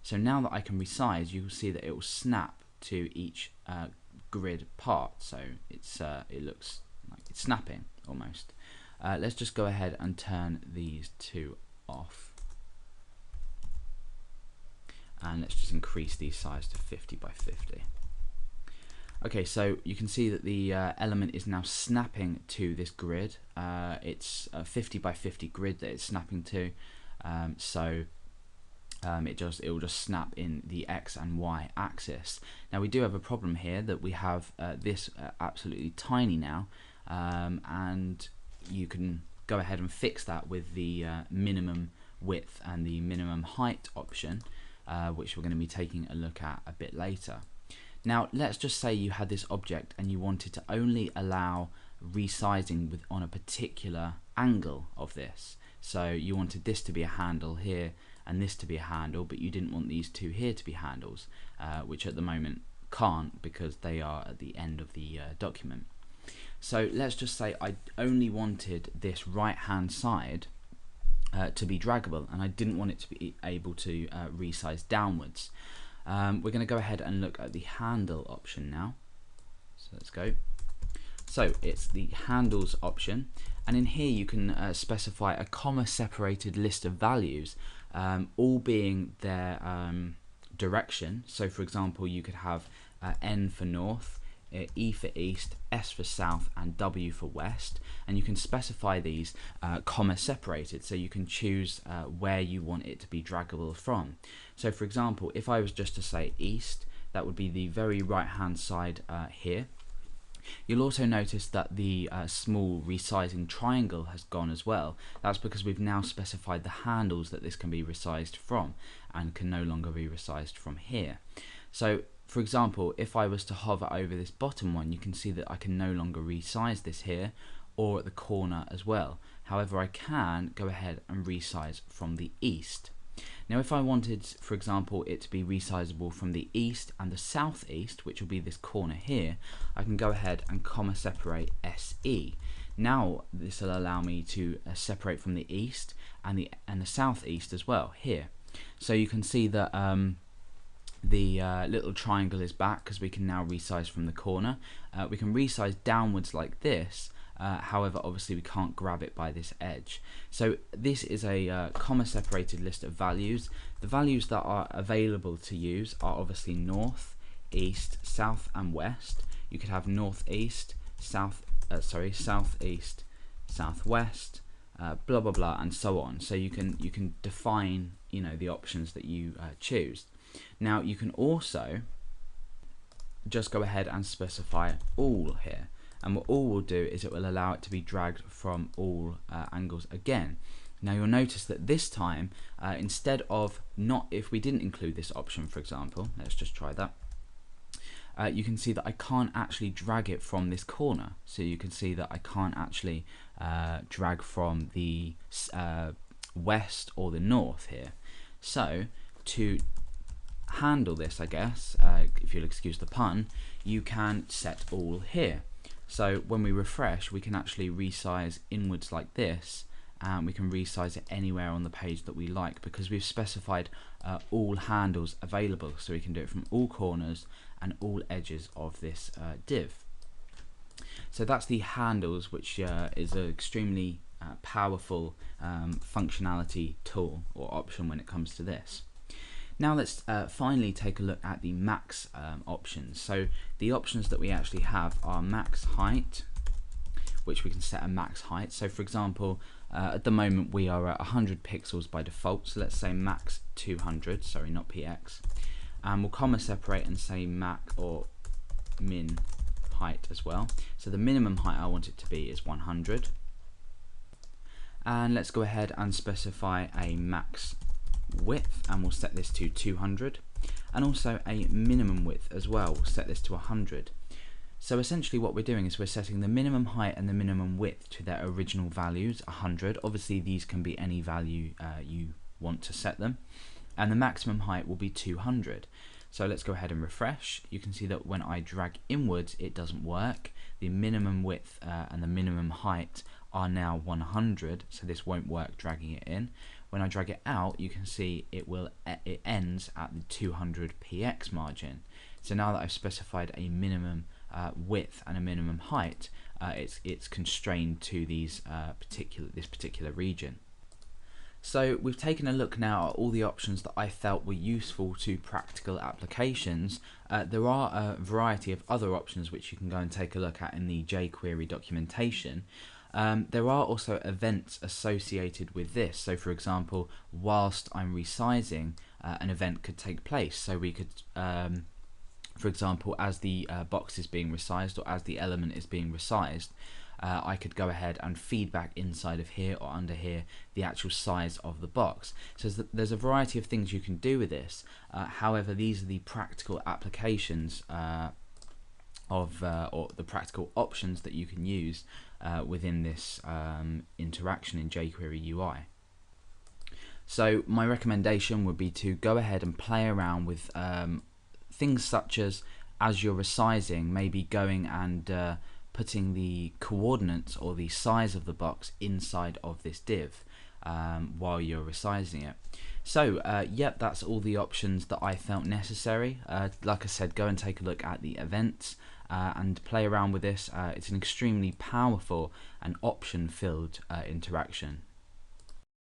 So now that I can resize, you will see that it will snap to each grid part. So it looks like it's snapping almost. Let's just go ahead and turn these two off. And let's just increase the size to 50 by 50. Okay, so you can see that the element is now snapping to this grid. It's a 50 by 50 grid that it's snapping to. It will just snap in the X and Y axis. Now we do have a problem here that we have this absolutely tiny now, and you can go ahead and fix that with the minimum width and the minimum height option, which we're going to be taking a look at a bit later. Now let's just say you had this object and you wanted to only allow resizing on a particular angle of this. So you wanted this to be a handle here and this to be a handle, but you didn't want these two here to be handles, which at the moment can't because they are at the end of the document. So let's just say I only wanted this right hand side to be draggable, and I didn't want it to be able to resize downwards. We're going to go ahead and look at the handle option now. So let's go. So it's the handles option, and in here you can specify a comma separated list of values, all being their direction. So for example, you could have N for north, E for east, S for south, and W for west, and you can specify these comma separated, so you can choose where you want it to be draggable from. So for example, if I was just to say east, that would be the very right hand side here. You'll also notice that the small resizing triangle has gone as well. That's because we've now specified the handles that this can be resized from and can no longer be resized from here. So for example, if I was to hover over this bottom one, you can see that I can no longer resize this here or at the corner as well. However, I can go ahead and resize from the east. Now if I wanted, for example, it to be resizable from the east and the southeast, which will be this corner here, I can go ahead and comma separate SE. Now this will allow me to separate from the east and the southeast as well here. So you can see that the little triangle is back because we can now resize from the corner. We can resize downwards like this. However, obviously we can't grab it by this edge. So this is a comma separated list of values. The values that are available to use are obviously north, east, south and west. You could have northeast, southeast, southwest, blah blah blah, and so on. So you can define, you know, the options that you choose. Now you can also just go ahead and specify all here, and what all will do is it will allow it to be dragged from all angles again. Now you'll notice that this time instead of if we didn't include this option, for example, let's just try that, you can see that I can't actually drag it from this corner. So you can see that I can't actually drag from the west or the north here. So to handle this, I guess, if you'll excuse the pun, you can set all here. So when we refresh, we can actually resize inwards like this, and we can resize it anywhere on the page that we like because we've specified all handles available, so we can do it from all corners and all edges of this div. So that's the handles, which is an extremely powerful functionality tool or option when it comes to this. Now let's finally take a look at the max options. So the options that we actually have are max height, which we can set a max height. So for example, at the moment we are at 100 pixels by default, so let's say max 200, sorry, not px, and we'll comma separate and say max or min height as well. So the minimum height I want it to be is 100, and let's go ahead and specify a max width, and we'll set this to 200, and also a minimum width as well. We'll set this to 100. So essentially what we're doing is we're setting the minimum height and the minimum width to their original values, 100. Obviously these can be any value you want to set them, and the maximum height will be 200. So let's go ahead and refresh. You can see that when I drag inwards it doesn't work. The minimum width and the minimum height are now 100, so this won't work dragging it in. when I drag it out, you can see it ends at the 200px margin. So now that I've specified a minimum width and a minimum height, it's constrained to this particular region. So we've taken a look now at all the options that I felt were useful to practical applications. There are a variety of other options which you can go and take a look at in the jQuery documentation. There are also events associated with this. So for example, whilst I'm resizing, an event could take place. So we could, for example, as the box is being resized or as the element is being resized, I could go ahead and feedback inside of here or under here the actual size of the box. So there's a variety of things you can do with this. However, these are the practical applications or the practical options that you can use within this interaction in jQuery UI. So my recommendation would be to go ahead and play around with things such as you're resizing, maybe going and putting the coordinates or the size of the box inside of this div while you're resizing it. So yep, that's all the options that I felt necessary. Like I said, go and take a look at the events and play around with this. It's an extremely powerful and option-filled interaction.